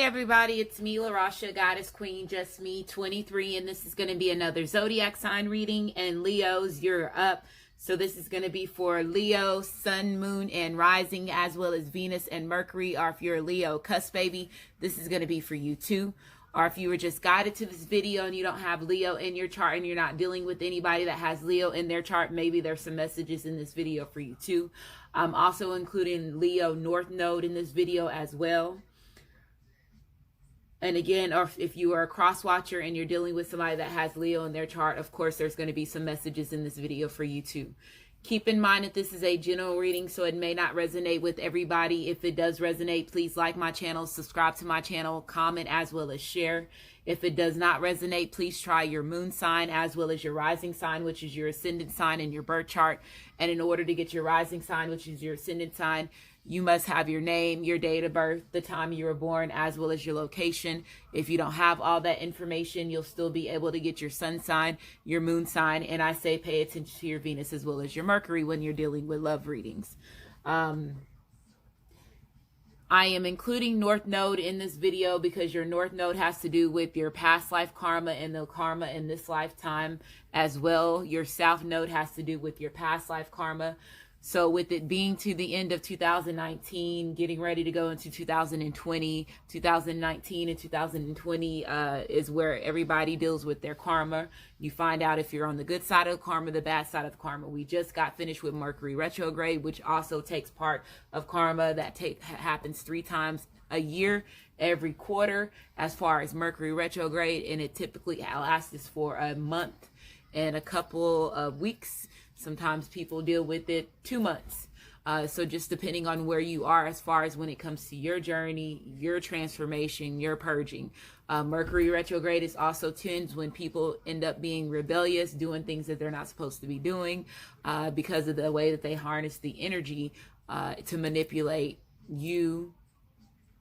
everybody, it's me, LaRasha, Goddess Queen, just me, 23, and this is going to be another zodiac sign reading. And Leos, you're up. So this is going to be for Leo, Sun, Moon, and Rising, as well as Venus and Mercury. Or if you're a Leo cusp baby, this is going to be for you too. Or if you were just guided to this video and you don't have Leo in your chart and you're not dealing with anybody that has Leo in their chart, maybe there's some messages in this video for you too. I'm also including Leo North Node in this video as well. And again, or if you are a cross watcher and you're dealing with somebody that has Leo in their chart, of course, there's going to be some messages in this video for you too. Keep in mind that this is a general reading, so it may not resonate with everybody. If it does resonate, please like my channel, subscribe to my channel, comment, as well as share. If it does not resonate, please try your moon sign as well as your rising sign, which is your ascendant sign in your birth chart. And in order to get your rising sign, which is your ascendant sign, you must have your name, your date of birth, the time you were born, as well as your location. If you don't have all that information, you'll still be able to get your sun sign, your moon sign, and I say pay attention to your Venus as well as your Mercury when you're dealing with love readings. I am including North Node in this video because your North Node has to do with your past life karma and the karma in this lifetime as well. Your South Node has to do with your past life karma. So with it being to the end of 2019, getting ready to go into 2020, 2019 and 2020 is where everybody deals with their karma. You find out if you're on the good side of the karma, the bad side of the karma. We just got finished with Mercury retrograde, which also takes part of karma that happens 3 times a year, every quarter, as far as Mercury retrograde, and it typically lasts for a month and a couple of weeks. Sometimes people deal with it 2 months. So just depending on where you are as far as when it comes to your journey, your transformation, your purging. Mercury retrograde is also tends when people end up being rebellious, doing things that they're not supposed to be doing because of the way that they harness the energy to manipulate you,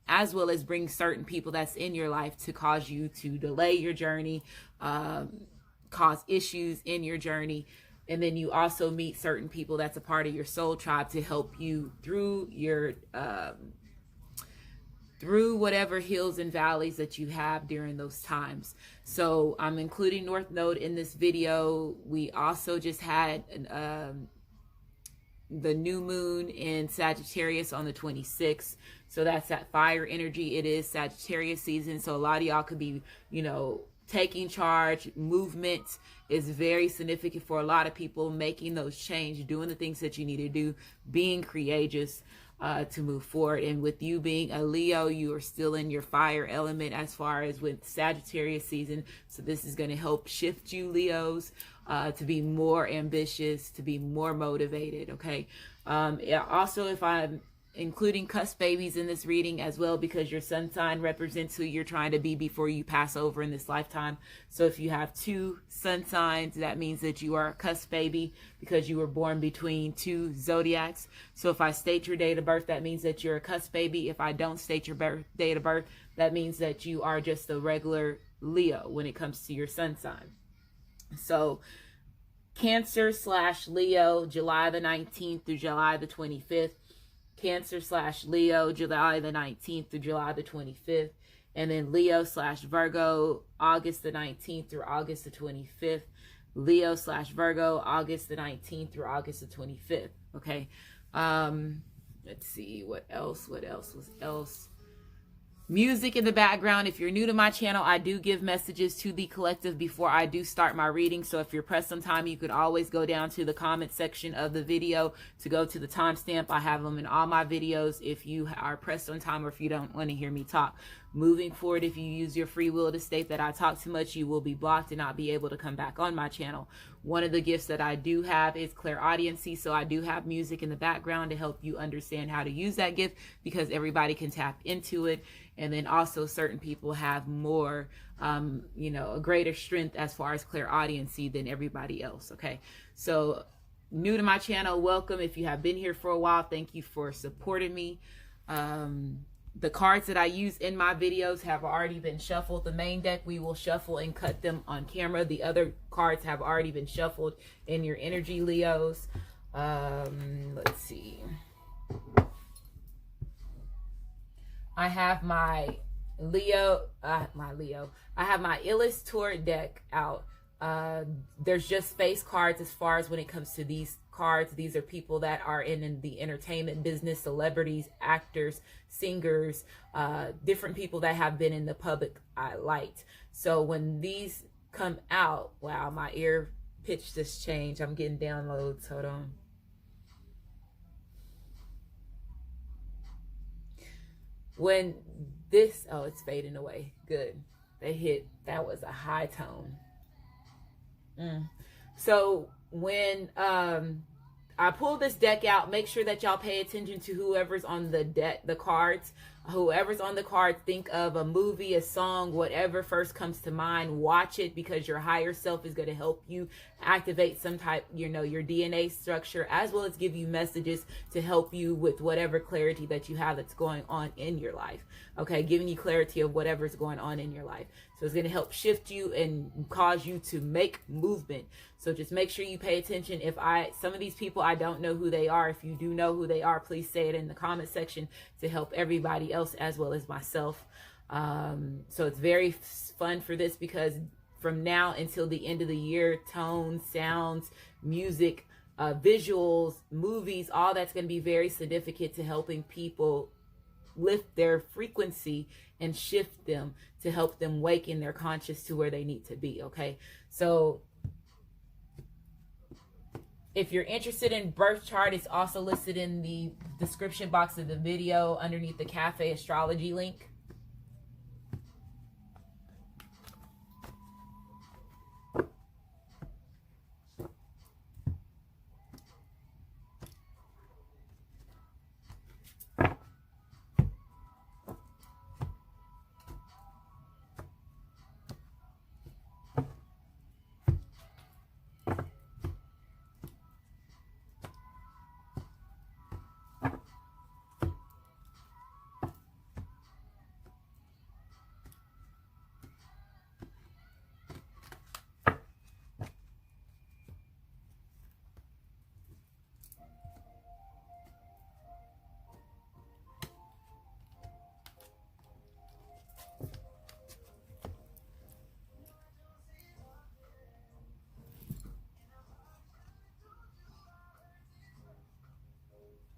as well as bring certain people that's in your life to cause you to delay your journey, cause issues in your journey. And then you also meet certain people that's a part of your soul tribe to help you through your through whatever hills and valleys that you have during those times. So I'm including North Node in this video. We also just had the new moon in Sagittarius on the 26th. So that's that fire energy. It is Sagittarius season. So a lot of y'all could be, you know, taking charge. Movement is very significant for a lot of people, making those changes, doing the things that you need to do, being courageous to move forward. And with you being a Leo, you are still in your fire element as far as with Sagittarius season. So this is going to help shift you, Leos, to be more ambitious, to be more motivated. Okay. Also, if I'm including cusp babies in this reading as well, because your sun sign represents who you're trying to be before you pass over in this lifetime. So if you have 2 sun signs, that means that you are a cusp baby because you were born between 2 zodiacs. So if I state your date of birth, that means that you're a cusp baby. If I don't state your date of birth, that means that you are just a regular Leo when it comes to your sun sign. So Cancer/Leo, July the 19th through July the 25th. Cancer/Leo, July the 19th through July the 25th. And then Leo/Virgo, August the 19th through August the 25th. Leo/Virgo, August the 19th through August the 25th. Okay. Let's see what else was else. Music in the background. If you're new to my channel, I do give messages to the collective before I do start my reading. So if you're pressed on time, you could always go down to the comment section of the video to go to the timestamp. I have them in all my videos if you are pressed on time or if you don't want to hear me talk. Moving forward, if you use your free will to state that I talk too much, you will be blocked and not be able to come back on my channel. One of the gifts that I do have is clairaudiency, so I do have music in the background to help you understand how to use that gift because everybody can tap into it. And then also certain people have more, you know, a greater strength as far as clairaudiency than everybody else. Okay, so new to my channel, welcome. If you have been here for a while, thank you for supporting me. The cards that I use in my videos have already been shuffled. The main deck, we will shuffle and cut them on camera. The other cards have already been shuffled in your energy, Leos. Let's see. I have my Leo, I have my Illustrator deck out. There's just face cards as far as when it comes to these cards. These are people that are in the entertainment business, celebrities, actors, singers, different people that have been in the public light. So when these come out, wow, my ear pitch just changed. I'm getting downloads. Hold on. When this, oh, it's fading away. Good. They hit, that was a high tone. So when I pull this deck out, make sure that y'all pay attention to whoever's on the deck, the cards. Whoever's on the cards, think of a movie, a song, whatever first comes to mind. Watch it, because your higher self is going to help you activate some type, your DNA structure, as well as give you messages to help you with whatever clarity that you have that's going on in your life. Okay, giving you clarity of whatever's going on in your life. So it's going to help shift you and cause you to make movement. So just make sure you pay attention. Some of these people, I don't know who they are. If you do know who they are, please say it in the comment section to help everybody else as well as myself. So it's very fun for this, because from now until the end of the year, tones, sounds, music, visuals, movies, all that's going to be very significant to helping people lift their frequency and shift them to help them wake in their conscious to where they need to be. Okay, so if you're interested in birth chart, it's also listed in the description box of the video underneath the Cafe Astrology link.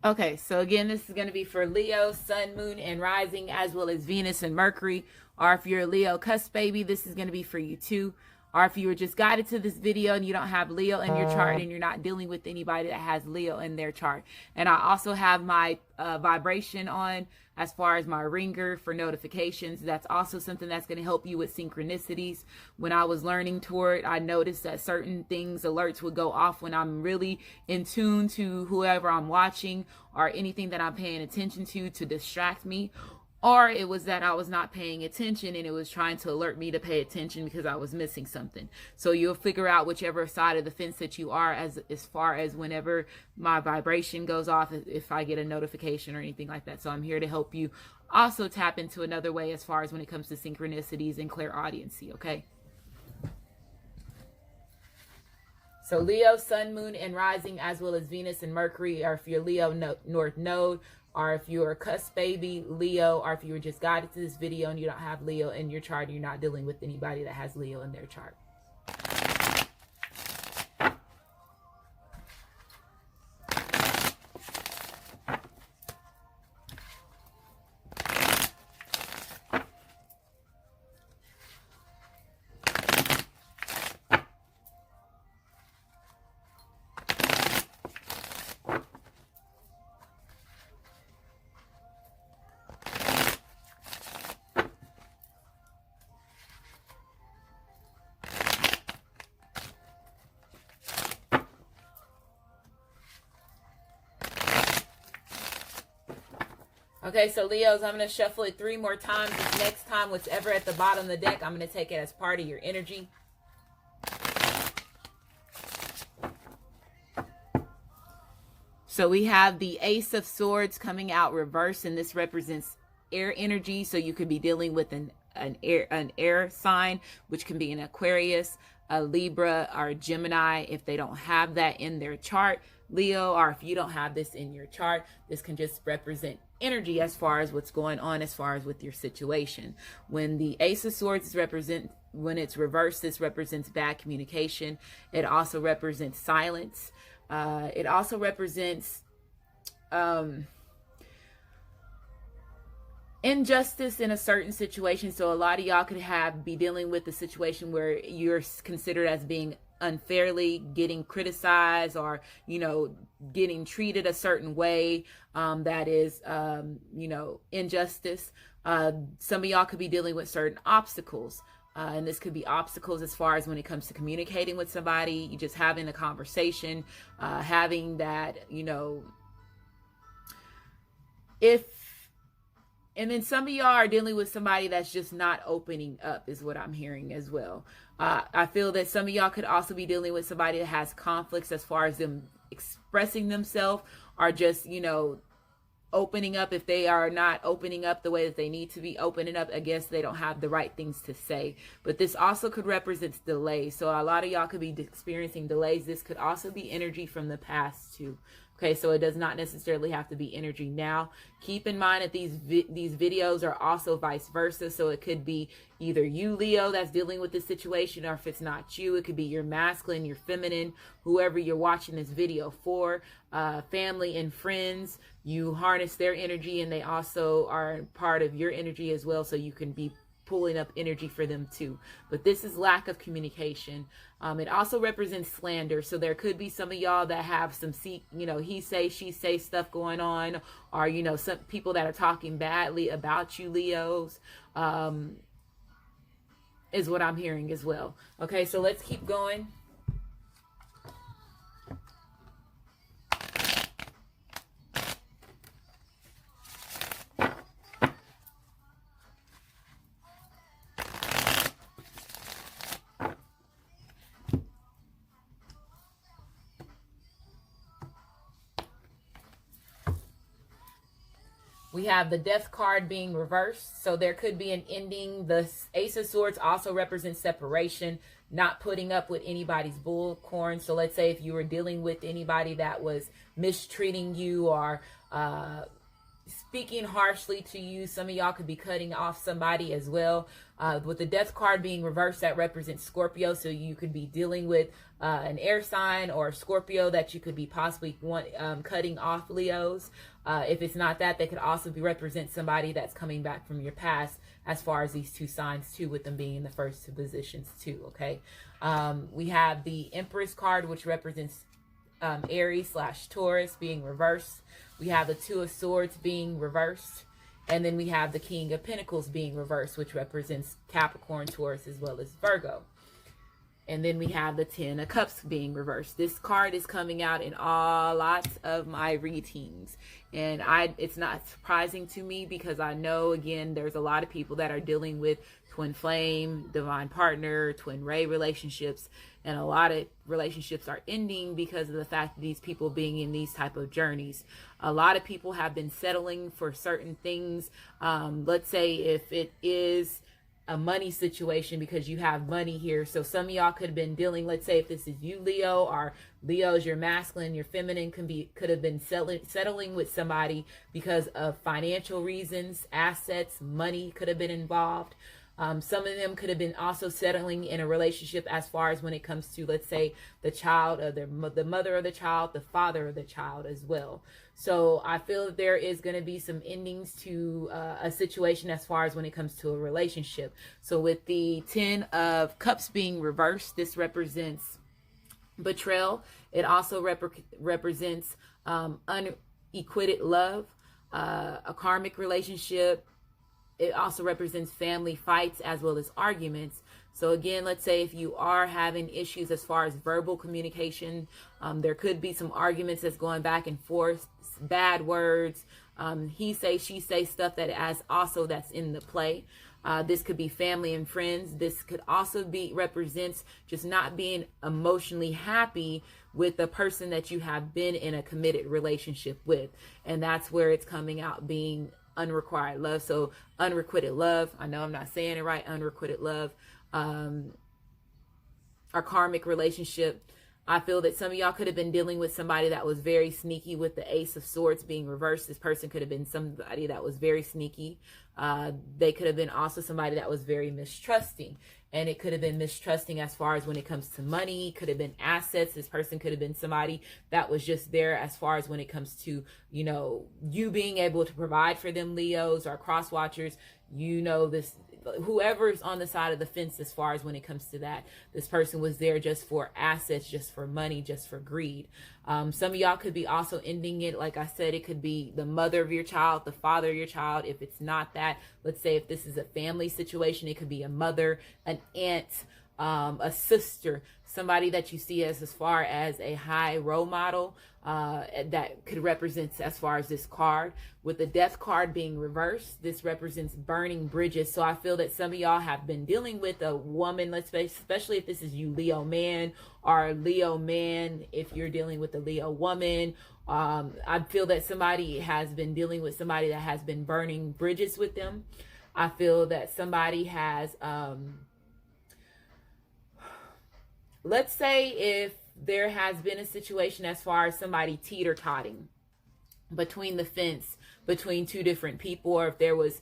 Okay, so again, this is going to be for Leo, Sun, Moon, and Rising, as well as Venus and Mercury. Or if you're a Leo cusp baby, this is going to be for you too. Or if you were just guided to this video and you don't have Leo in your chart and you're not dealing with anybody that has Leo in their chart. And I also have my vibration on as far as my ringer for notifications. That's also something that's going to help you with synchronicities. When I was learning toward, I noticed that certain things, alerts would go off when I'm really in tune to whoever I'm watching or anything that I'm paying attention to distract me. Or it was that I was not paying attention and it was trying to alert me to pay attention because I was missing something. So you'll figure out whichever side of the fence that you are as far as whenever my vibration goes off, if I get a notification or anything like that. So I'm here to help you also tap into another way as far as when it comes to synchronicities and clairaudiency, okay? So Leo, Sun, Moon, and Rising, as well as Venus and Mercury, or if you're Leo North Node, or if you're a cusp baby, Leo, or if you were just guided to this video and you don't have Leo in your chart, you're not dealing with anybody that has Leo in their chart. Okay, so Leos, I'm going to shuffle it 3 more times. This next time, whatever at the bottom of the deck, I'm going to take it as part of your energy. So we have the Ace of Swords coming out reverse, and this represents air energy. So you could be dealing with an an air sign, which can be an Aquarius, a Libra, or a Gemini. If they don't have that in their chart, Leo, or if you don't have this in your chart, this can just represent energy as far as what's going on as far as with your situation. When the Ace of Swords when it's reversed, this represents bad communication. It also represents silence. It also represents injustice in a certain situation. So a lot of y'all could be dealing with the situation where you're considered as being unfairly getting criticized, or getting treated a certain way that is injustice. Some of y'all could be dealing with certain obstacles, and this could be obstacles as far as when it comes to communicating with somebody, you just having a conversation, having that, and then some of y'all are dealing with somebody that's just not opening up, is what I'm hearing as well. I feel that some of y'all could also be dealing with somebody that has conflicts as far as them expressing themselves, or just, opening up. If they are not opening up the way that they need to be opening up, I guess they don't have the right things to say. But this also could represent delays. So a lot of y'all could be experiencing delays. This could also be energy from the past too. Okay, so it does not necessarily have to be energy now. Keep in mind that these videos are also vice versa. So it could be either you, Leo, that's dealing with this situation, or if it's not you, it could be your masculine, your feminine, whoever you're watching this video for, family and friends. You harness their energy, and they also are part of your energy as well. So you can be pulling up energy for them too. But this is lack of communication. It also represents slander. So there could be some of y'all that have some he say, she say stuff going on, or some people that are talking badly about you, Leos, is what I'm hearing as well. Okay, so let's keep going. We have the Death card being reversed. So there could be an ending. The Ace of Swords also represents separation, not putting up with anybody's bullcorn. So let's say if you were dealing with anybody that was mistreating you, or speaking harshly to you, some of y'all could be cutting off somebody as well. With the Death card being reversed, that represents Scorpio. So you could be dealing with an air sign or Scorpio that you could be possibly cutting off, Leos. If it's not that, they could also represent somebody that's coming back from your past, as far as these two signs too, with them being in the first two positions too. Okay. We have the Empress card, which represents Aries / Taurus being reversed. We have the Two of Swords being reversed. And then we have the King of Pentacles being reversed, which represents Capricorn, Taurus, as well as Virgo. And then we have the Ten of Cups being reversed. This card is coming out in lots of my readings. And it's not surprising to me, because I know, again, there's a lot of people that are dealing with twin flame, divine partner, twin ray relationships. And a lot of relationships are ending because of the fact that these people being in these type of journeys. A lot of people have been settling for certain things. Let's say if it is a money situation, because you have money here. So some of y'all could have been dealing, let's say if this is you, Leo, or Leo is your masculine, your feminine could have been settling with somebody because of financial reasons, assets, money could have been involved. Some of them could have been also settling in a relationship as far as when it comes to, let's say, the child, or the mother of the child, the father of the child as well. So I feel that there is going to be some endings to a situation as far as when it comes to a relationship. So with the Ten of Cups being reversed, this represents betrayal. It also represents unequited love, a karmic relationship. It also represents family fights as well as arguments. So again, let's say if you are having issues as far as verbal communication, there could be some arguments that's going back and forth, bad words, he say, she say stuff that's in the play. This could be family and friends. This could also represents just not being emotionally happy with the person that you have been in a committed relationship with. And that's where it's coming out being unrequited love. So unrequited love, I know I'm not saying it right, unrequited love, our karmic relationship. I feel that some of y'all could have been dealing with somebody that was very sneaky with the Ace of Swords being reversed. This person could have been somebody that was very sneaky. They could have been also somebody that was very mistrusting. And it could have been mistrusting as far as when it comes to money, could have been assets. This person could have been somebody that was just there as far as when it comes to, you know, you being able to provide for them, Leos or cross watchers. You know, this, whoever's on the side of the fence as far as when it comes to that, this person was there just for assets, just for money, just for greed. Some of y'all could be also ending it, like I said, it could be the mother of your child, the father of your child. If it's not that, let's say if this is a family situation, it could be a mother, an aunt, a sister, somebody that you see as far as a high role model, that could represent as far as this card. With the death card being reversed, this represents burning bridges. So I feel that some of y'all have been dealing with a woman, let's say, especially if this is you Leo man, or Leo man if you're dealing with a Leo woman. I feel that somebody has been dealing with somebody that has been burning bridges with them. I feel that somebody has let's say if there has been a situation as far as somebody teeter-totting between the fence, between two different people, or if there was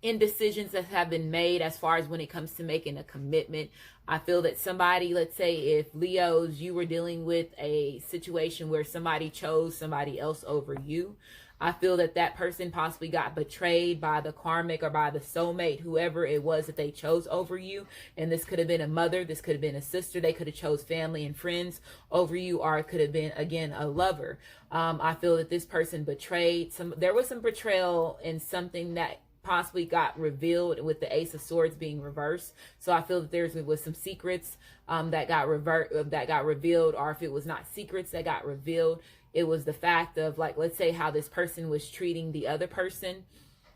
indecisions that have been made as far as when it comes to making a commitment. I feel that somebody, let's say if Leos, you were dealing with a situation where somebody chose somebody else over you. I feel that that person possibly got betrayed by the karmic or by the soulmate, whoever it was that they chose over you. And this could have been a mother. This could have been a sister. They could have chose family and friends over you, or it could have been, again, a lover. I feel that this person betrayed there was some betrayal in something that possibly got revealed with the Ace of Swords being reversed. So I feel that there was some secrets that got revealed, or if it was not secrets that got revealed, it was the fact of, like, let's say how this person was treating the other person.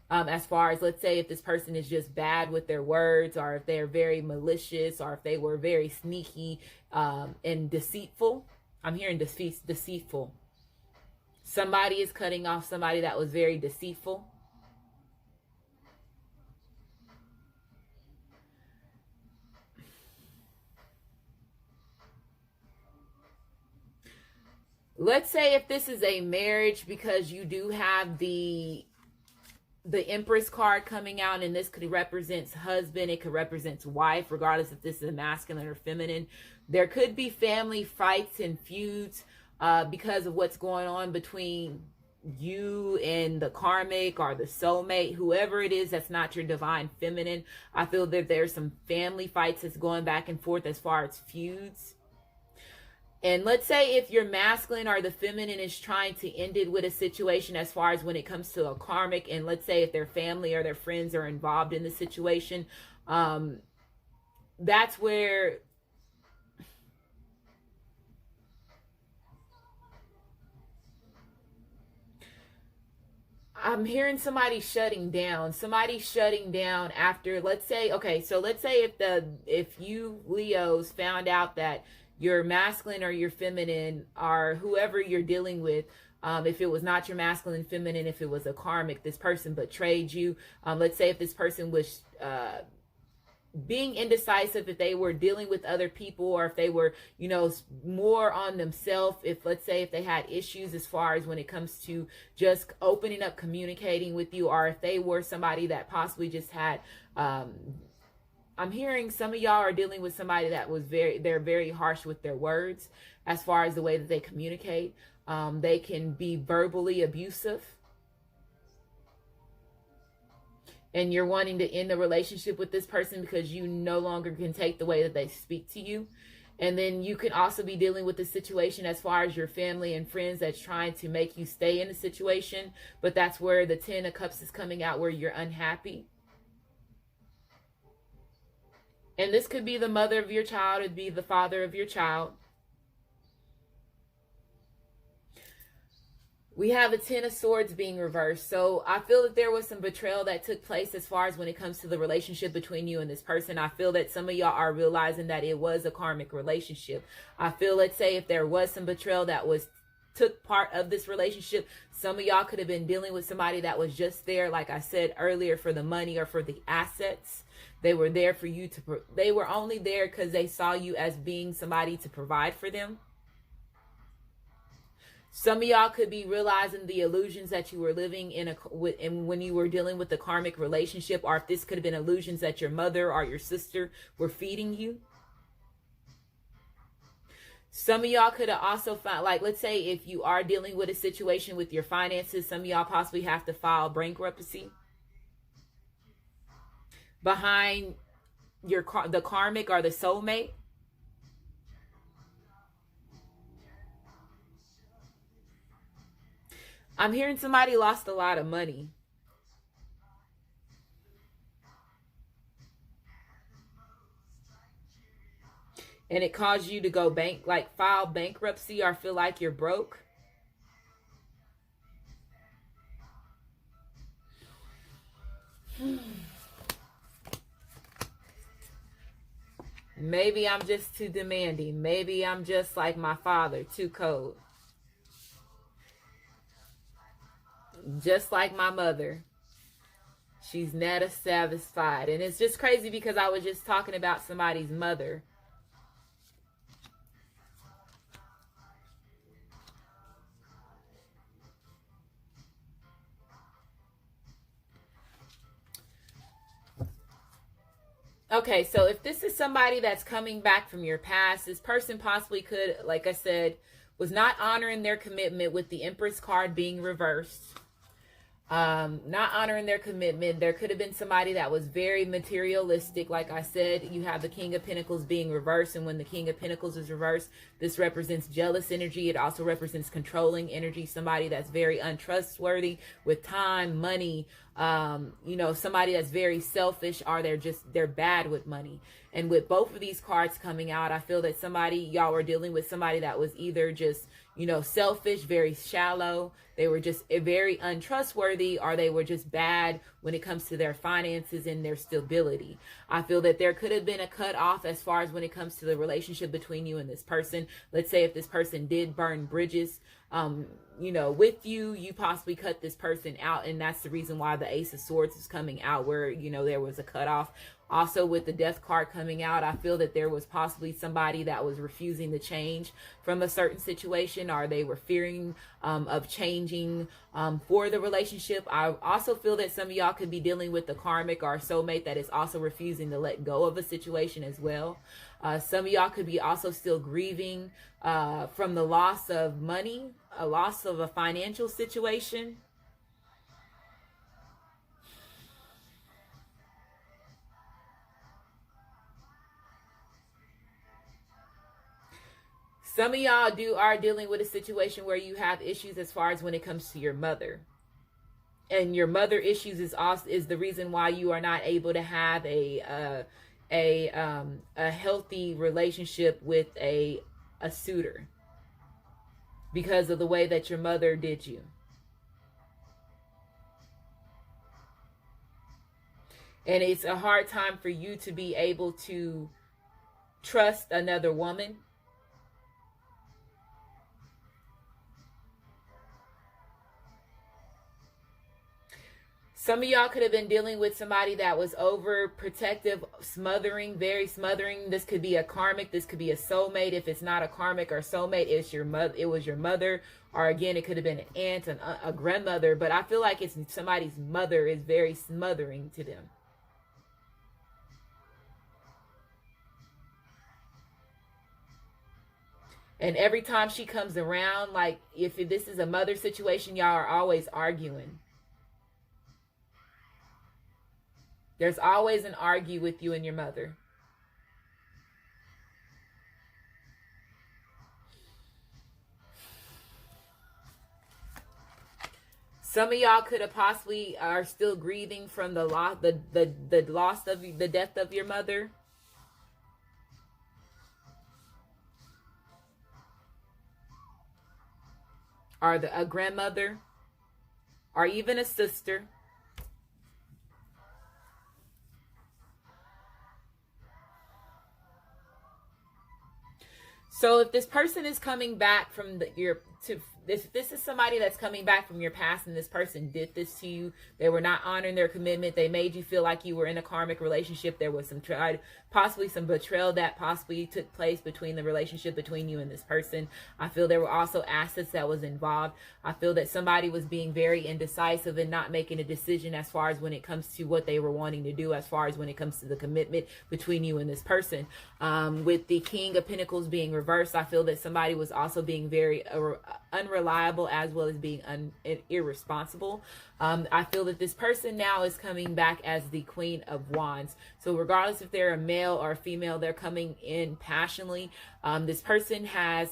As far as, let's say if this person is just bad with their words, or if they're very malicious, or if they were very sneaky and deceitful. I'm hearing deceitful. Somebody is cutting off somebody that was very deceitful. Let's say if this is a marriage, because you do have the Empress card coming out, and this could represent husband, it could represent wife, regardless if this is a masculine or feminine. There could be family fights and feuds because of what's going on between you and the karmic or the soulmate, whoever it is that's not your divine feminine. I feel that there's some family fights that's going back and forth as far as feuds. And let's say if your masculine or the feminine is trying to end it with a situation as far as when it comes to a karmic, and let's say if their family or their friends are involved in the situation, that's where I'm hearing somebody shutting down. Somebody shutting down after, let's say, okay, so let's say if you Leos found out that your masculine or your feminine, or whoever you're dealing with, if it was not your masculine, feminine, if it was a karmic, this person betrayed you. Let's say if this person was being indecisive, if they were dealing with other people, or if they were, you know, more on themselves, if, let's say, if they had issues as far as when it comes to just opening up, communicating with you, or if they were somebody that possibly just had, I'm hearing some of y'all are dealing with somebody that was they're very harsh with their words as far as the way that they communicate. They can be verbally abusive. And you're wanting to end the relationship with this person because you no longer can take the way that they speak to you. And then you can also be dealing with the situation as far as your family and friends that's trying to make you stay in the situation. But that's where the 10 of Cups is coming out, where you're unhappy. And this could be the mother of your child. It'd be the father of your child. We have the 10 of Swords being reversed. So I feel that there was some betrayal that took place as far as when it comes to the relationship between you and this person. I feel that some of y'all are realizing that it was a karmic relationship. I feel, let's say, if there was some betrayal that was took part of this relationship. Some of y'all could have been dealing with somebody that was just there, like I said earlier, for the money or for the assets. They were there for you to, they were only there because they saw you as being somebody to provide for them. Some of y'all could be realizing the illusions that you were living in when you were dealing with the karmic relationship, or if this could have been illusions that your mother or your sister were feeding you. Some of y'all could have also found, like, let's say if you are dealing with a situation with your finances, some of y'all possibly have to file bankruptcy behind the karmic or the soulmate. I'm hearing somebody lost a lot of money. And it caused you to go file bankruptcy or feel like you're broke. Maybe I'm just too demanding. Maybe I'm just like my father, too cold. Just like my mother. She's never satisfied. And it's just crazy because I was just talking about somebody's mother. Okay, so if this is somebody that's coming back from your past, this person possibly could, like I said, was not honoring their commitment with the Empress card being reversed. Not honoring their commitment. There could have been somebody that was very materialistic. Like I said, you have the King of Pentacles being reversed, and when the King of Pentacles is reversed, this represents jealous energy. It also represents controlling energy. Somebody that's very untrustworthy with time, money, somebody that's very selfish, or they're bad with money. And with both of these cards coming out, I feel that y'all were dealing with somebody that was either just, selfish, very shallow. They were just very untrustworthy, or they were just bad when it comes to their finances and their stability. I feel that there could have been a cut off as far as when it comes to the relationship between you and this person. Let's say if this person did burn bridges, with you, you possibly cut this person out. And that's the reason why the Ace of Swords is coming out, where, there was a cutoff. Also, with the Death card coming out, I feel that there was possibly somebody that was refusing to change from a certain situation, or they were fearing of changing for the relationship. I also feel that some of y'all could be dealing with the karmic or soulmate that is also refusing to let go of a situation as well. Some of y'all could be also still grieving from the loss of money, a loss of a financial situation. Some of y'all are dealing with a situation where you have issues as far as when it comes to your mother. And your mother issues is the reason why you are not able to have a healthy relationship with a suitor, because of the way that your mother did you. And it's a hard time for you to be able to trust another woman. Some of y'all could have been dealing with somebody that was overprotective, smothering, very smothering. This could be a karmic. This could be a soulmate. If it's not a karmic or soulmate, it's your mother. It was your mother, or again, it could have been an aunt, a grandmother. But I feel like it's somebody's mother is very smothering to them. And every time she comes around, like if this is a mother situation, y'all are always arguing. There's always an argue with you and your mother. Some of y'all could have possibly are still grieving from the loss, the loss of the death of your mother. Or a grandmother, or even a sister. So if this person is coming back from this is somebody that's coming back from your past, and this person did this to you. They were not honoring their commitment. They made you feel like you were in a karmic relationship. There was possibly some betrayal that possibly took place between the relationship between you and this person. I feel there were also assets that was involved. I feel that somebody was being very indecisive and not making a decision as far as when it comes to what they were wanting to do, as far as when it comes to the commitment between you and this person. With the King of Pentacles being reversed, I feel that somebody was also being very unreliable, as well as being irresponsible. I feel that this person now is coming back as the Queen of Wands. So regardless if they're a male or a female, they're coming in passionately. This person has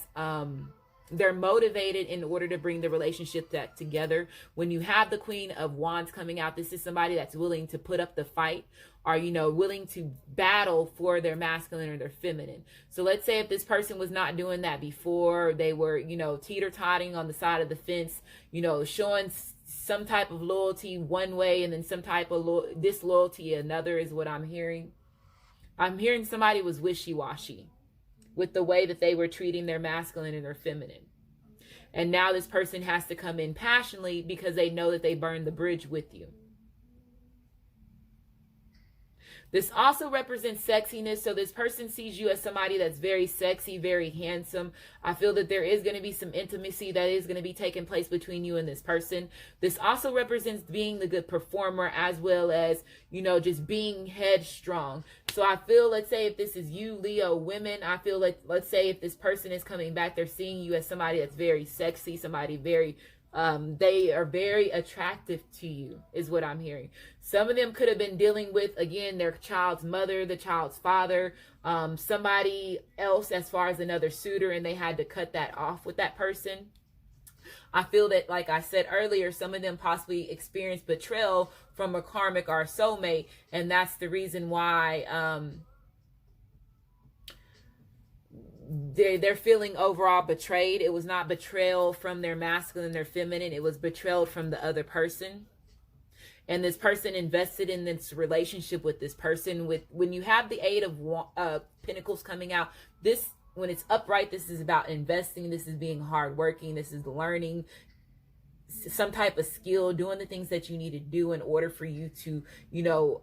they're motivated in order to bring the relationship that together. When you have the Queen of Wands coming out, this is somebody that's willing to put up the fight, or, you know, willing to battle for their masculine or their feminine. So let's say if this person was not doing that before, they were, you know, teeter-totting on the side of the fence, you know, showing some type of loyalty one way and then some type of disloyalty another, is what I'm hearing. I'm hearing somebody was wishy-washy with the way that they were treating their masculine and their feminine. And now this person has to come in passionately because they know that they burned the bridge with you. This also represents sexiness. So this person sees you as somebody that's very sexy, very handsome. I feel that there is going to be some intimacy that is going to be taking place between you and this person. This also represents being the good performer, as well as, you know, just being headstrong. So I feel, let's say if this is you, Leo women, I feel like, let's say if this person is coming back, they're seeing you as somebody that's very sexy, somebody very they are very attractive to you, is what I'm hearing. Some of them could have been dealing with, again, their child's mother, the child's father, somebody else as far as another suitor, and they had to cut that off with that person. I feel that, like I said earlier, some of them possibly experienced betrayal from a karmic or a soulmate, and that's the reason why they're feeling overall betrayed. It was not betrayal from their masculine, their feminine. It was betrayal from the other person. And this person invested in this relationship with this person. When you have the Eight of Pentacles coming out, this, when it's upright, this is about investing. This is being hardworking. This is learning some type of skill, doing the things that you need to do in order for you to, you know,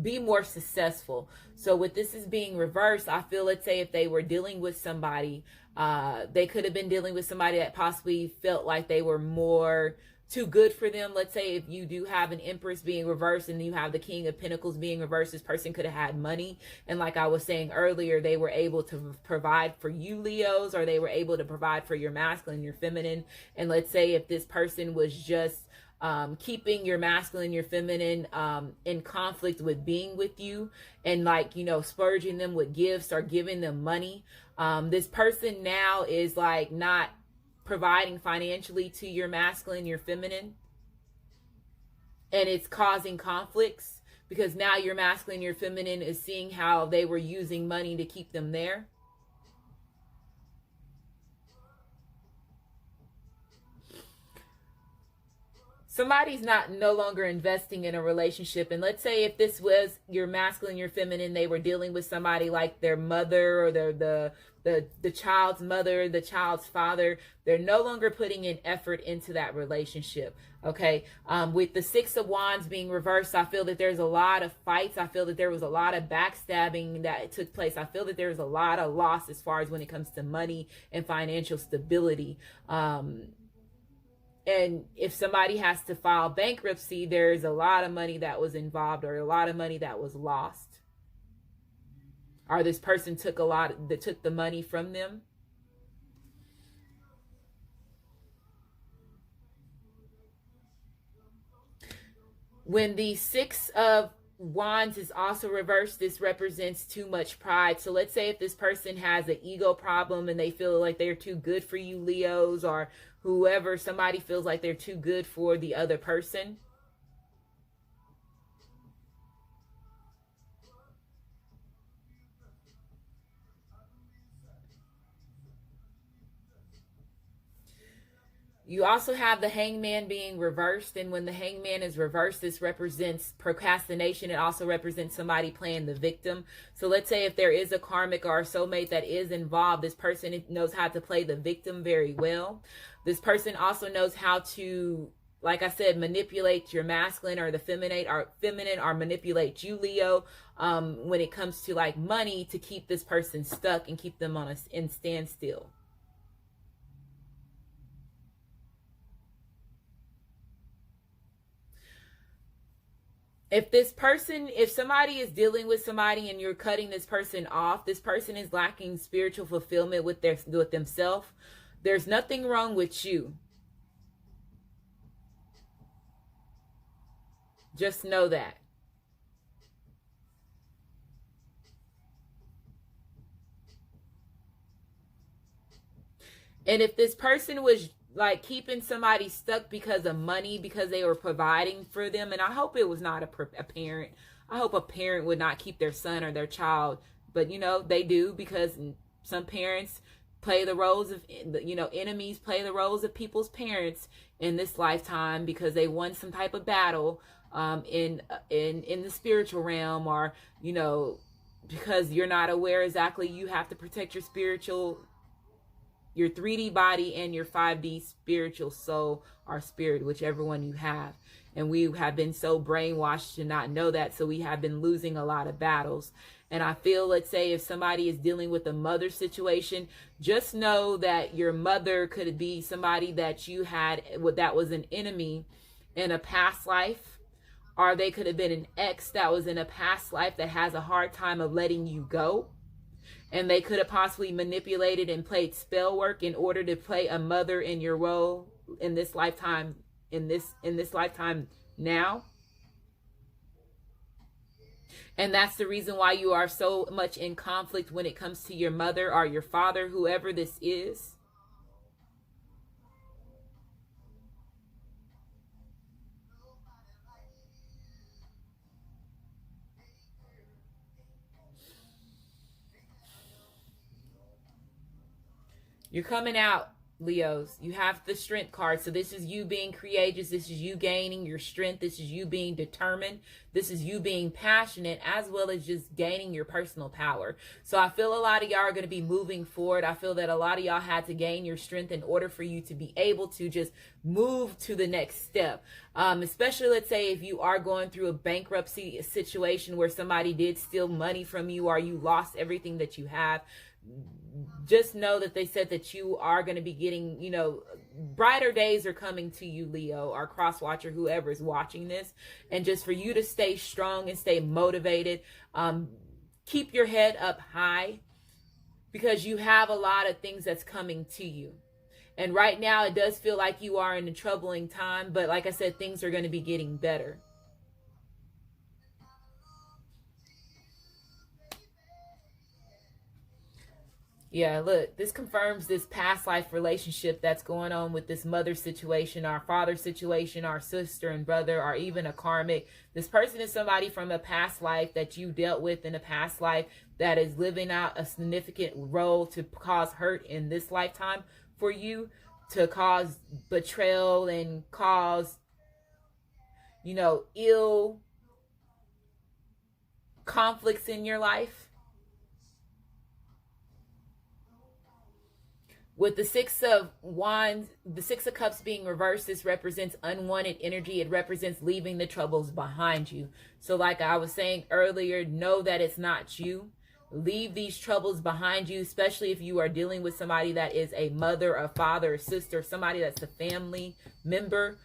be more successful. So with this is being reversed, I feel, let's say if they were dealing with somebody, they could have been dealing with somebody that possibly felt like they were more too good for them. Let's say if you do have an Empress being reversed and you have the King of Pentacles being reversed, this person could have had money. And like I was saying earlier, they were able to provide for you, Leos, or they were able to provide for your masculine, your feminine. And let's say if this person was just keeping your masculine, your feminine in conflict with being with you, and, like, you know, splurging them with gifts or giving them money. This person now is like not providing financially to your masculine, your feminine, and it's causing conflicts because now your masculine, your feminine is seeing how they were using money to keep them there. Somebody's no longer investing in a relationship. And let's say if this was your masculine, your feminine, they were dealing with somebody like their mother or the child's mother, the child's father. They're no longer putting in effort into that relationship. Okay. With the Six of Wands being reversed, I feel that there's a lot of fights. I feel that there was a lot of backstabbing that took place. I feel that there's a lot of loss as far as when it comes to money and financial stability. And if somebody has to file bankruptcy, there's a lot of money that was involved, or a lot of money that was lost. Or this person took the money from them. When the Six of Wands is also reversed, this represents too much pride. So let's say if this person has an ego problem and they feel like they're too good for you, Leos, or whoever, somebody feels like they're too good for the other person. You also have the hangman being reversed. And when the hangman is reversed, this represents procrastination. It also represents somebody playing the victim. So let's say if there is a karmic or a soulmate that is involved, this person knows how to play the victim very well. This person also knows how to, like I said, manipulate your masculine or the feminine or manipulate you, Leo, when it comes to like money, to keep this person stuck and keep them on in standstill. If somebody is dealing with somebody and you're cutting this person off, this person is lacking spiritual fulfillment with themselves. There's nothing wrong with you. Just know that. And if this person was like keeping somebody stuck because of money, because they were providing for them, and I hope it was not a parent. I hope a parent would not keep their son or their child, but you know, they do, because some parents play the roles of, you know, enemies play the roles of people's parents in this lifetime because they won some type of battle in the spiritual realm, or you know, because you're not aware exactly, you have to protect your 3D body and your 5D spiritual soul or spirit, whichever one you have. And we have been so brainwashed to not know that, so we have been losing a lot of battles. And I feel, let's say if somebody is dealing with a mother situation, just know that your mother could be somebody that you had, that was an enemy in a past life, or they could have been an ex that was in a past life that has a hard time of letting you go. And they could have possibly manipulated and played spell work in order to play a mother in your role in this lifetime, in this lifetime now. And that's the reason why you are so much in conflict when it comes to your mother or your father, whoever this is. You're coming out, Leos. You have the strength card. So this is you being courageous. This is you gaining your strength. This is you being determined. This is you being passionate, as well as just gaining your personal power. So I feel a lot of y'all are going to be moving forward. I feel that a lot of y'all had to gain your strength in order for you to be able to just move to the next step. Especially, let's say, if you are going through a bankruptcy situation where somebody did steal money from you, or you lost everything that you have. Just know that they said that you are going to be getting, you know, brighter days are coming to you, Leo, or cross watcher, whoever is watching this. And just for you to stay strong and stay motivated, keep your head up high, because you have a lot of things that's coming to you. And right now it does feel like you are in a troubling time, but like I said, things are going to be getting better. Yeah, look, this confirms this past life relationship that's going on with this mother situation, our father situation, our sister and brother, or even a karmic. This person is somebody from a past life that you dealt with in a past life that is living out a significant role to cause hurt in this lifetime for you, to cause betrayal and cause, you know, ill conflicts in your life. With the Six of Wands, the Six of Cups being reversed, this represents unwanted energy. It represents leaving the troubles behind you. So like I was saying earlier, know that it's not you. Leave these troubles behind you, especially if you are dealing with somebody that is a mother, a father, a sister, somebody that's a family member.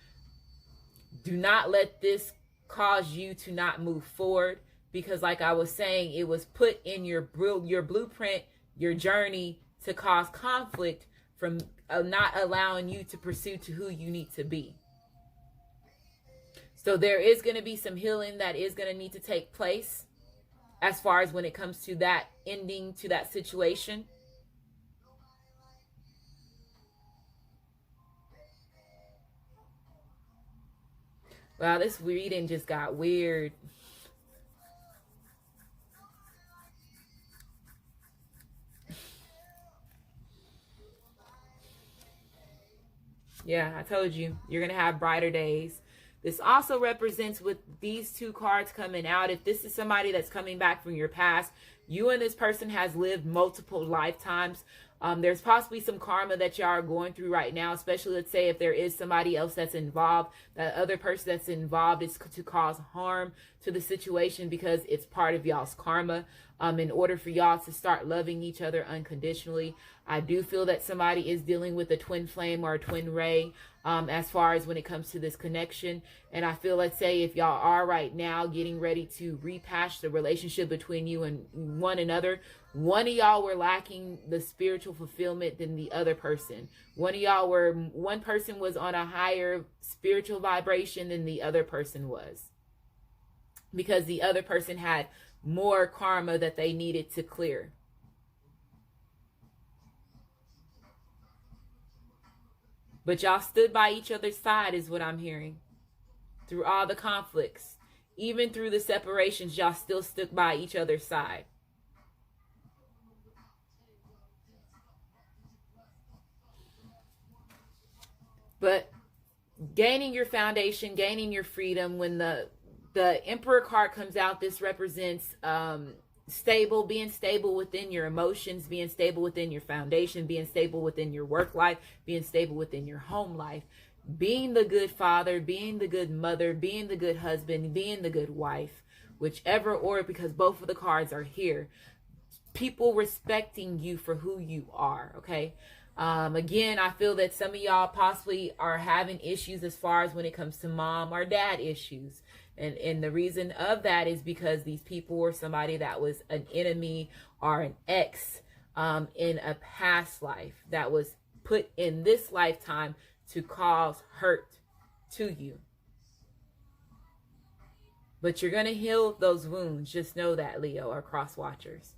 Do not let this cause you to not move forward, because like I was saying, it was put in your blueprint, your journey, to cause conflict from not allowing you to pursue to who you need to be. So there is going to be some healing that is going to need to take place as far as when it comes to that ending to that situation. Wow, this reading just got weird. Yeah, I told you. You're going to have brighter days. This also represents, with these two cards coming out, if this is somebody that's coming back from your past, you and this person has lived multiple lifetimes. There's possibly some karma that y'all are going through right now, especially, let's say, if there is somebody else that's involved. That other person that's involved is to cause harm to the situation because it's part of y'all's karma. In order for y'all to start loving each other unconditionally, I do feel that somebody is dealing with a twin flame or a twin ray, as far as when it comes to this connection. And I feel, let's say, if y'all are right now getting ready to repatch the relationship between you and one another, one of y'all were lacking the spiritual fulfillment than the other person. One person was on a higher spiritual vibration than the other person was, because the other person had more karma that they needed to clear. But y'all stood by each other's side is what I'm hearing. Through all the conflicts, even through the separations, y'all still stood by each other's side. But gaining your foundation, gaining your freedom, when the Emperor card comes out, this represents being stable within your emotions, being stable within your foundation, being stable within your work life, being stable within your home life, being the good father, being the good mother, being the good husband, being the good wife, whichever order, because both of the cards are here. People respecting you for who you are, okay? Again, I feel that some of y'all possibly are having issues as far as when it comes to mom or dad issues. And the reason of that is because these people were somebody that was an enemy or an ex in a past life that was put in this lifetime to cause hurt to you. But you're going to heal those wounds. Just know that, Leo, or cross watchers.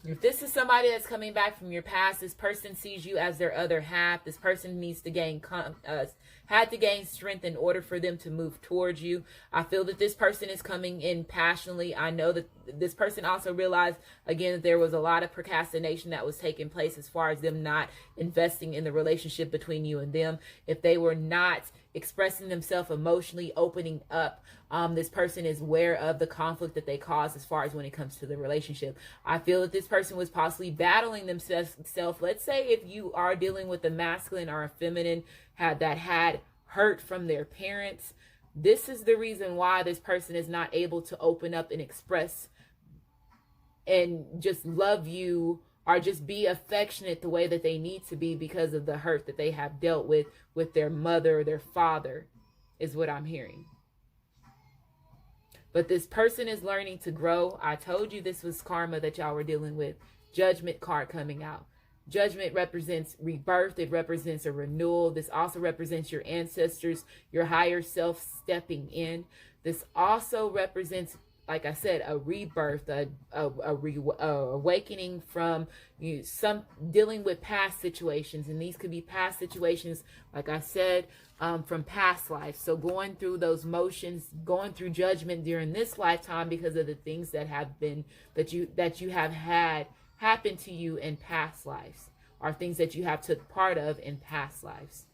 If this is somebody that's coming back from your past, this person sees you as their other half. This person needs to had to gain strength in order for them to move towards you. I feel that this person is coming in passionately. I know that this person also realized, again, that there was a lot of procrastination that was taking place as far as them not investing in the relationship between you and them. If they were not expressing themselves emotionally, opening up, this person is aware of the conflict that they cause as far as when it comes to the relationship. I feel that this person was possibly battling themselves. Let's say if you are dealing with a masculine or a feminine had hurt from their parents, this is the reason why this person is not able to open up and express and just love you or just be affectionate the way that they need to be, because of the hurt that they have dealt with their mother or their father, is what I'm hearing. But this person is learning to grow. I told you this was karma that y'all were dealing with. Judgment card coming out. Judgment represents rebirth. It represents a renewal. This also represents your ancestors, your higher self stepping in. This also represents, like I said, a rebirth, a awakening from some dealing with past situations. And these could be past situations, like I said, from past life. So going through those motions, going through judgment during this lifetime because of the things that have been, that you have had happen to you in past lives, or things that you have took part of in past lives.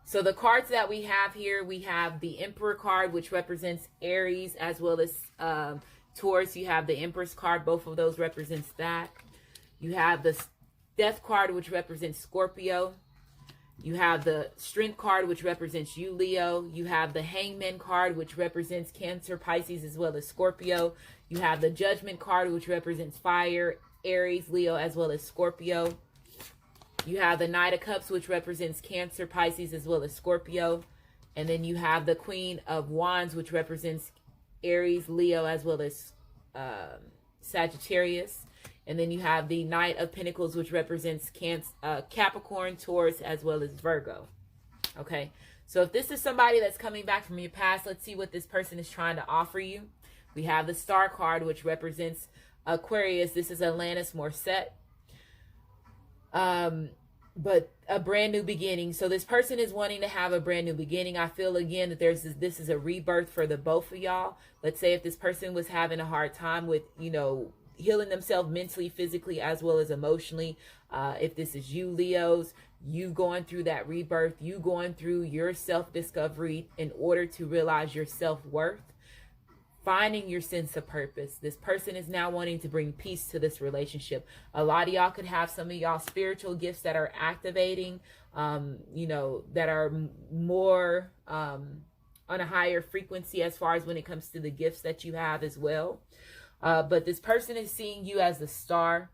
So the cards that we have here, we have the Emperor card, which represents Aries, as well as Taurus. You have the Empress card. Both of those represents that. You have the Death card, which represents Scorpio. You have the Strength card, which represents you, Leo. You have the Hangman card, which represents Cancer, Pisces, as well as Scorpio. You have the Judgment card, which represents Fire, Aries, Leo, as well as Scorpio. You have the Knight of Cups, which represents Cancer, Pisces, as well as Scorpio. And then you have the Queen of Wands, which represents Aries, Leo, as well as Sagittarius. And then you have the Knight of Pentacles, which represents Capricorn, Taurus, as well as Virgo. Okay, so if this is somebody that's coming back from your past, let's see what this person is trying to offer you. We have the Star card, which represents Aquarius. This is Alanis Morissette. But a brand new beginning. So this person is wanting to have a brand new beginning. I feel again that this is a rebirth for the both of y'all. Let's say if this person was having a hard time with, healing themselves mentally, physically, as well as emotionally. If this is you, Leos, you going through that rebirth, you going through your self-discovery in order to realize your self-worth, finding your sense of purpose. This person is now wanting to bring peace to this relationship. A lot of y'all could have some of y'all spiritual gifts that are activating, that are more on a higher frequency as far as when it comes to the gifts that you have as well. But this person is seeing you as a star.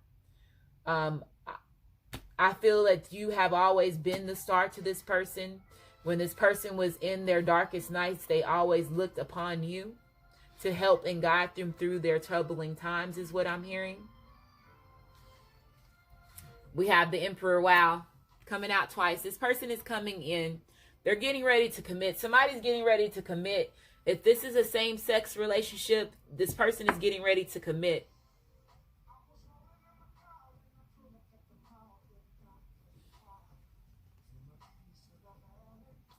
I feel that you have always been the star to this person. When this person was in their darkest nights, they always looked upon you to help and guide them through their troubling times, is what I'm hearing. We have the Emperor, wow, coming out twice. This person is coming in. They're getting ready to commit. Somebody's getting ready to commit. If this is a same-sex relationship, this person is getting ready to commit.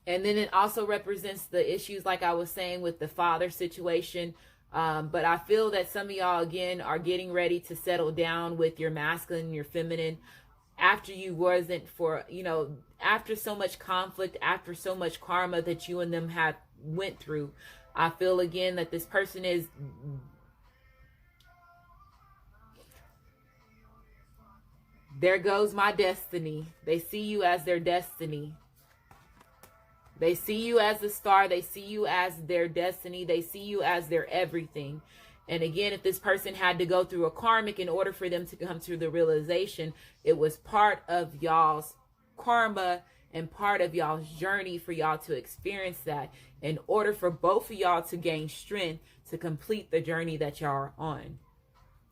And then it also represents the issues, like I was saying, with the father situation. But I feel that some of y'all, again, are getting ready to settle down with your masculine and your feminine after you wasn't for, after so much conflict, after so much karma that you and them have went through. I feel, again, that this person is... There goes my destiny. They see you as their destiny. They see you as the star. They see you as their destiny. They see you as their everything. And again, if this person had to go through a karmic in order for them to come to the realization, it was part of y'all's karma and part of y'all's journey for y'all to experience that in order for both of y'all to gain strength to complete the journey that y'all are on,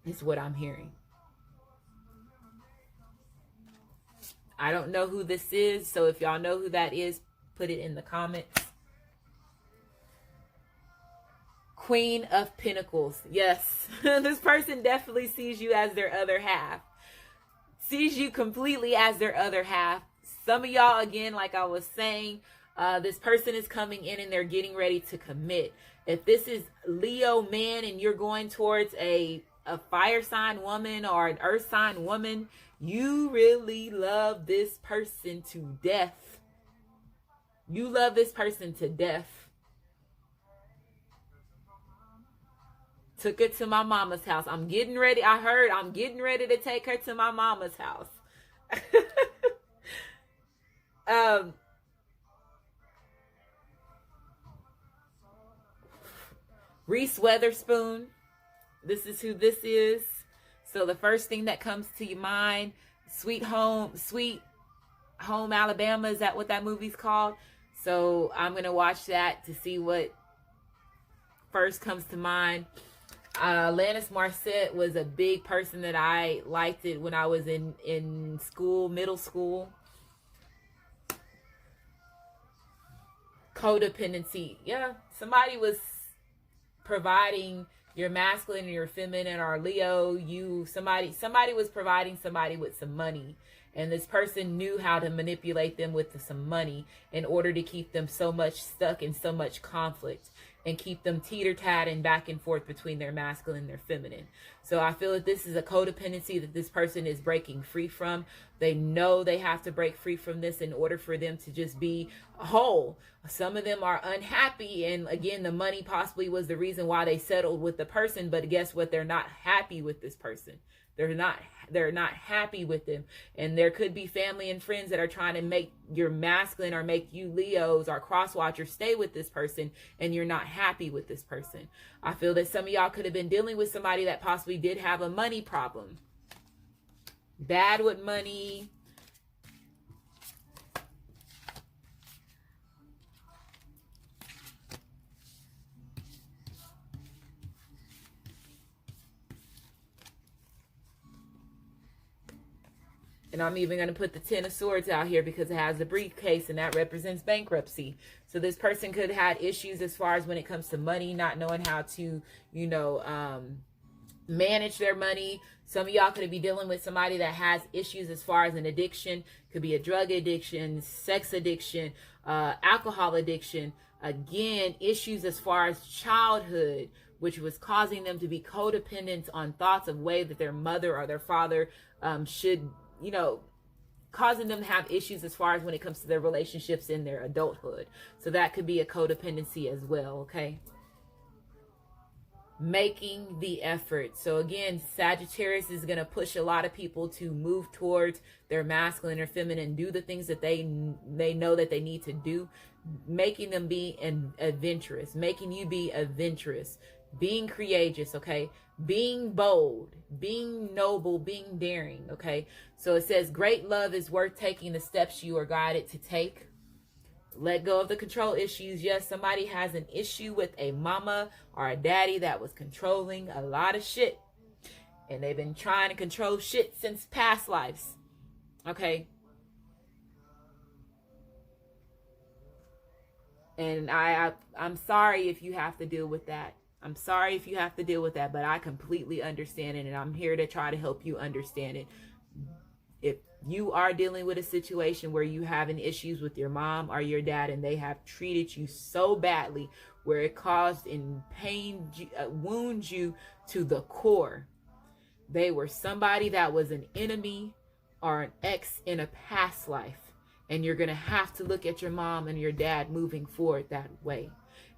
is what I'm hearing. I don't know who this is, so if y'all know who that is, put it in the comments. Queen of Pentacles. Yes, this person definitely sees you as their other half. Sees you completely as their other half. Some of y'all, again, like I was saying, this person is coming in and they're getting ready to commit. If this is Leo man and you're going towards a fire sign woman or an earth sign woman, you really love this person to death. You love this person to death. Took her to my mama's house. I'm getting ready. I'm getting ready to take her to my mama's house. Reese Witherspoon. This is who this is. So the first thing that comes to your mind, Sweet Home Alabama. Is that what that movie's called? So I'm going to watch that to see what first comes to mind. Alanis Morissette was a big person that I liked it when I was in school, middle school. Codependency. Yeah, somebody was providing your masculine and your feminine, or Leo, somebody was providing somebody with some money. And this person knew how to manipulate them with some money in order to keep them so much stuck in so much conflict and keep them teeter-tatting back and forth between their masculine and their feminine. So I feel that this is a codependency that this person is breaking free from. They know they have to break free from this in order for them to just be whole. Some of them are unhappy, and again, the money possibly was the reason why they settled with the person, but guess what? They're not happy with this person. They're not happy with them. And there could be family and friends that are trying to make your masculine or make you Leos or cross watchers stay with this person, and you're not happy with this person. I feel that some of y'all could have been dealing with somebody that possibly did have a money problem. Bad with money. And I'm even going to put the Ten of Swords out here because it has the briefcase, and that represents bankruptcy. So this person could have had issues as far as when it comes to money, not knowing how to, manage their money. Some of y'all could be dealing with somebody that has issues as far as an addiction. Could be a drug addiction, sex addiction, alcohol addiction. Again, issues as far as childhood, which was causing them to be codependent on thoughts of way that their mother or their father should, causing them to have issues as far as when it comes to their relationships in their adulthood. So that could be a codependency as well, okay? Making the effort. So again, Sagittarius is going to push a lot of people to move towards their masculine or feminine, do the things that they know that they need to do, making them be adventurous, making you be adventurous, being courageous, okay? Being bold, being noble, being daring, okay? So it says, great love is worth taking the steps you are guided to take. Let go of the control issues. Yes, somebody has an issue with a mama or a daddy that was controlling a lot of shit. And they've been trying to control shit since past lives. Okay? And I'm sorry if you have to deal with that. I'm sorry if you have to deal with that, but I completely understand it, and I'm here to try to help you understand it. If you are dealing with a situation where you having issues with your mom or your dad and they have treated you so badly where it caused and wounds you to the core, they were somebody that was an enemy or an ex in a past life, and you're going to have to look at your mom and your dad moving forward that way,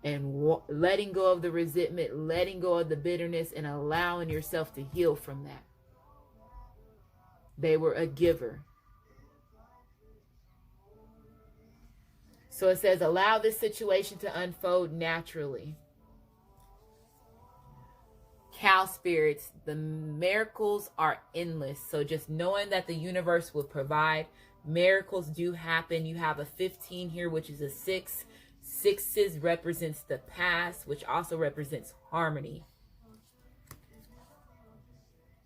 and letting go of the resentment, letting go of the bitterness, and allowing yourself to heal from that. They were a giver. So it says, allow this situation to unfold naturally. Cow spirits, the miracles are endless. So just knowing that the universe will provide, miracles do happen. You have a 15 here, which is a 6. Sixes represents the past, which also represents harmony.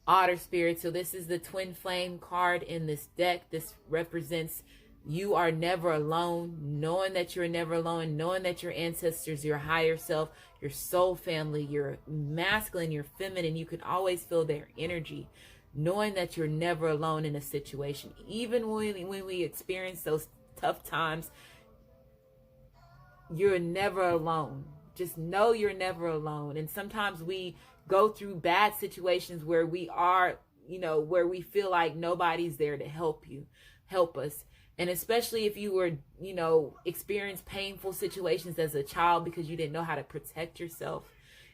Otter spirit, so this is the twin flame card in this deck. This represents you are never alone, knowing that you're never alone, knowing that your ancestors, your higher self, your soul family, your masculine, your feminine, you can always feel their energy, knowing that you're never alone in a situation. Even when we experience those tough times, you're never alone. Just know you're never alone. And sometimes we go through bad situations where we are, where we feel like nobody's there to help us. And especially if you were, experience painful situations as a child because you didn't know how to protect yourself.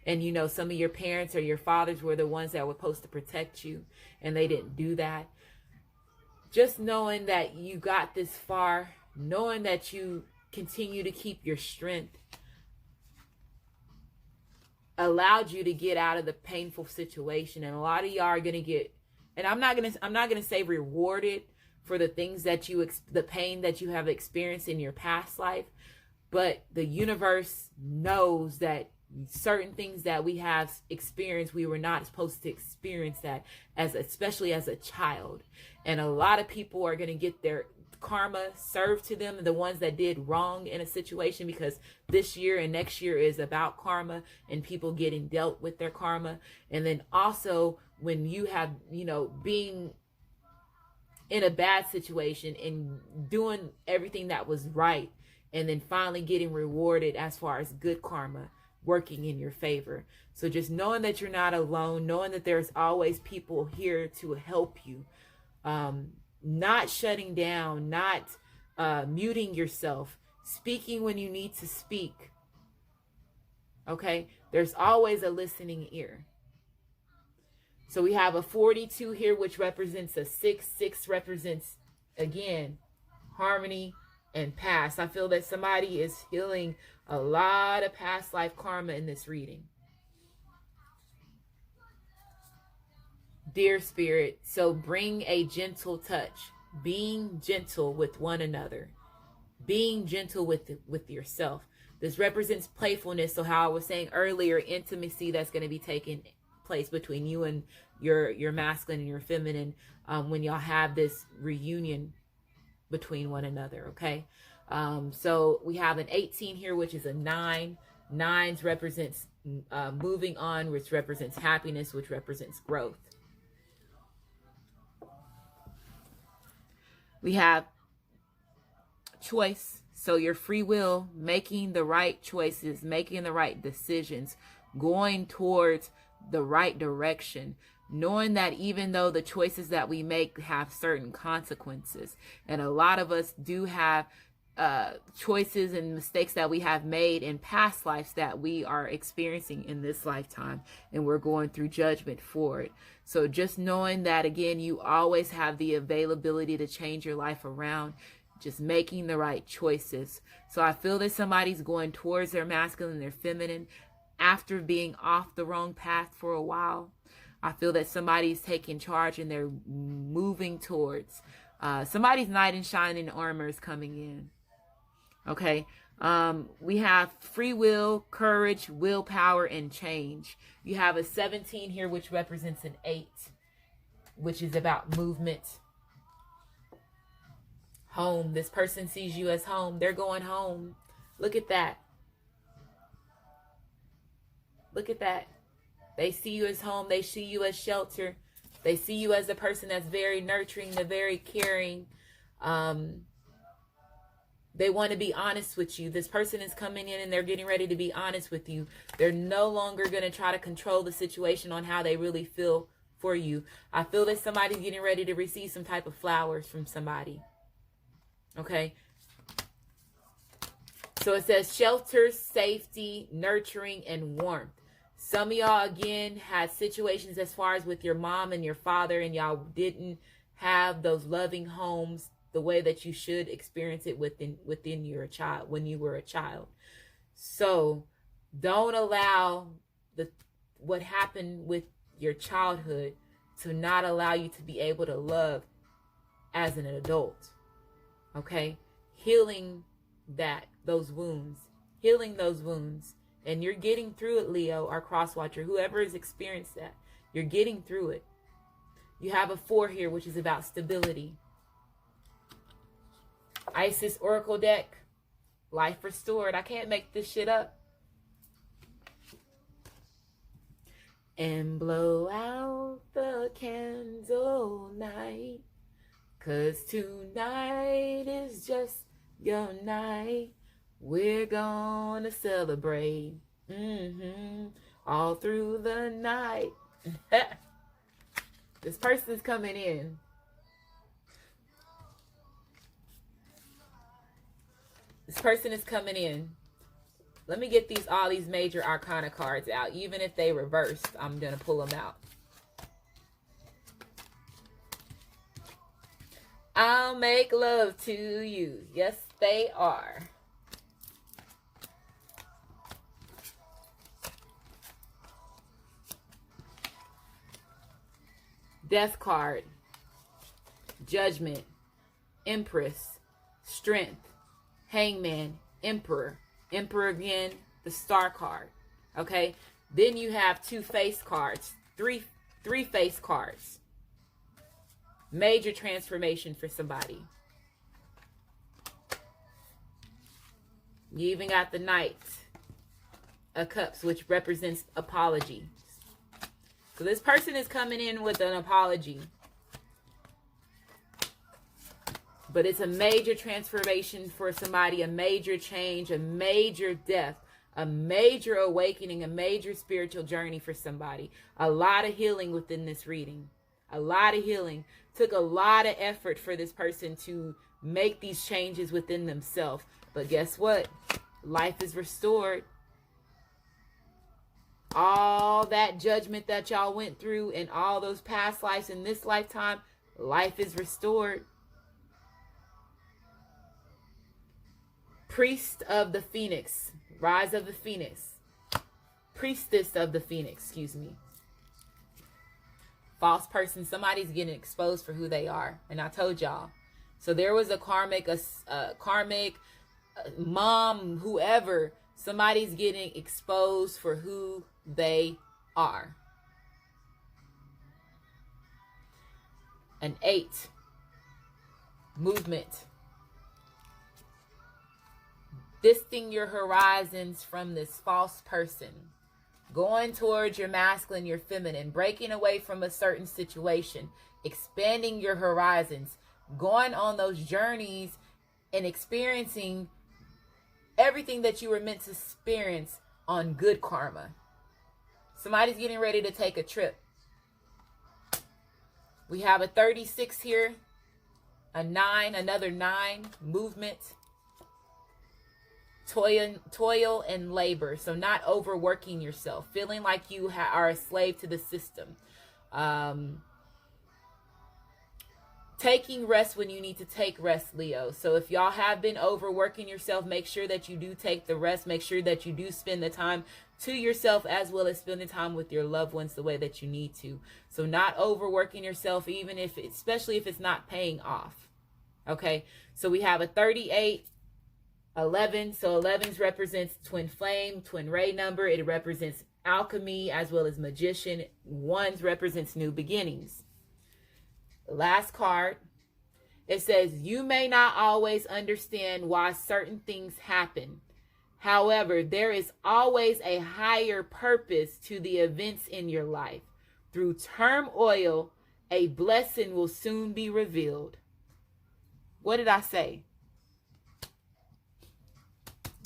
And, some of your parents or your fathers were the ones that were supposed to protect you and they didn't do that. Just knowing that you got this far, knowing that you continue to keep your strength, allowed you to get out of the painful situation. And a lot of y'all are going to get, and I'm not going to say rewarded for the things that the pain that you have experienced in your past life, but the universe knows that certain things that we have experienced, we were not supposed to experience that, especially as a child. And a lot of people are going to get their karma served to them, the ones that did wrong in a situation, because this year and next year is about karma and people getting dealt with their karma. And then also when you have, being in a bad situation and doing everything that was right, and then finally getting rewarded as far as good karma working in your favor. So just knowing that you're not alone, knowing that there's always people here to help you, not shutting down, not muting yourself, speaking when you need to speak. Okay? There's always a listening ear. So we have a 42 here, which represents a 6. 6 represents, again, harmony and past. I feel that somebody is healing a lot of past life karma in this reading. Dear Spirit, so bring a gentle touch, being gentle with one another, being gentle with yourself. This represents playfulness. So how I was saying earlier, intimacy that's going to be taking place between you and your masculine and your feminine when y'all have this reunion between one another, okay? So we have an 18 here, which is a 9. 9s represents moving on, which represents happiness, which represents growth. We have choice. So your free will, making the right choices, making the right decisions, going towards the right direction, knowing that even though the choices that we make have certain consequences, and a lot of us do have choices and mistakes that we have made in past lives that we are experiencing in this lifetime, and we're going through judgment for it. So just knowing that, again, you always have the availability to change your life around, just making the right choices. So I feel that somebody's going towards their masculine, their feminine, after being off the wrong path for a while. I feel that somebody's taking charge and they're moving towards. Somebody's knight in shining armor is coming in. Okay. We have free will, courage, willpower, and change. You have a 17 here, which represents an 8, which is about movement. Home. This person sees you as home. They're going home. Look at that. Look at that. They see you as home. They see you as shelter. They see you as a person that's very nurturing, the very caring. They want to be honest with you. This person is coming in and they're getting ready to be honest with you. They're no longer going to try to control the situation on how they really feel for you. I feel that somebody's getting ready to receive some type of flowers from somebody. Okay. So it says shelter, safety, nurturing, and warmth. Some of y'all, again, had situations as far as with your mom and your father, and y'all didn't have those loving homes the way that you should experience it within your child, when you were a child. So don't allow what happened with your childhood to not allow you to be able to love as an adult. Okay? Healing those wounds. And you're getting through it, Leo, or cross-watcher, whoever has experienced that. You're getting through it. You have a 4 here, which is about stability. Isis Oracle deck. Life restored. I can't make this shit up. And blow out the candle night, 'cause tonight is just your night. We're gonna celebrate all through the night. This person's coming in. This person is coming in. Let me get all these major arcana cards out. Even if they reversed, I'm going to pull them out. I'll make love to you. Yes, they are. Death card. Judgment. Empress. Strength. Hangman, Emperor. Emperor again, the Star card. Okay? Then you have 2 face cards. Three face cards. Major transformation for somebody. You even got the Knight of Cups, which represents apology. So this person is coming in with an apology. But it's a major transformation for somebody, a major change, a major death, a major awakening, a major spiritual journey for somebody. A lot of healing within this reading. A lot of healing. Took a lot of effort for this person to make these changes within themselves. But guess what? Life is restored. All that judgment that y'all went through and all those past lives in this lifetime, life is restored. Priest of the Phoenix. Rise of the Phoenix. Priestess of the Phoenix, excuse me. False person. Somebody's getting exposed for who they are. And I told y'all. So there was a karmic mom, whoever. Somebody's getting exposed for who they are. An 8. Movement. Distancing your horizons from this false person. Going towards your masculine, your feminine. Breaking away from a certain situation. Expanding your horizons. Going on those journeys and experiencing everything that you were meant to experience on good karma. Somebody's getting ready to take a trip. We have a 36 here, a 9, another 9, movement, toil and labor. So not overworking yourself, feeling like you are a slave to the system. Taking rest when you need to take rest, Leo. So if y'all have been overworking yourself, make sure that you do take the rest. Make sure that you do spend the time to yourself, as well as spending time with your loved ones the way that you need to. So not overworking yourself, even if, especially if it's not paying off. Okay. So we have a 38, 11. So 11s represents twin flame, twin ray number. It represents alchemy as well as magician. 1s represents new beginnings. Last card, it says, you may not always understand why certain things happen. However, there is always a higher purpose to the events in your life. Through turmoil, a blessing will soon be revealed. What did I say?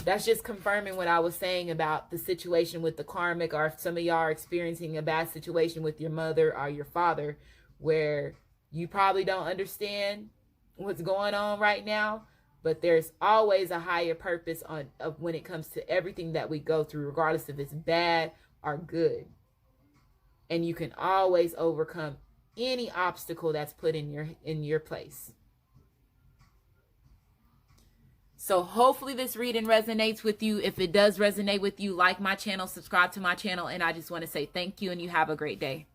That's just confirming what I was saying about the situation with the karmic, or if some of y'all are experiencing a bad situation with your mother or your father, where you probably don't understand what's going on right now, but there's always a higher purpose of when it comes to everything that we go through, regardless if it's bad or good. And you can always overcome any obstacle that's put in your place. So hopefully this reading resonates with you. If it does resonate with you, like my channel, subscribe to my channel, and I just want to say thank you, and you have a great day.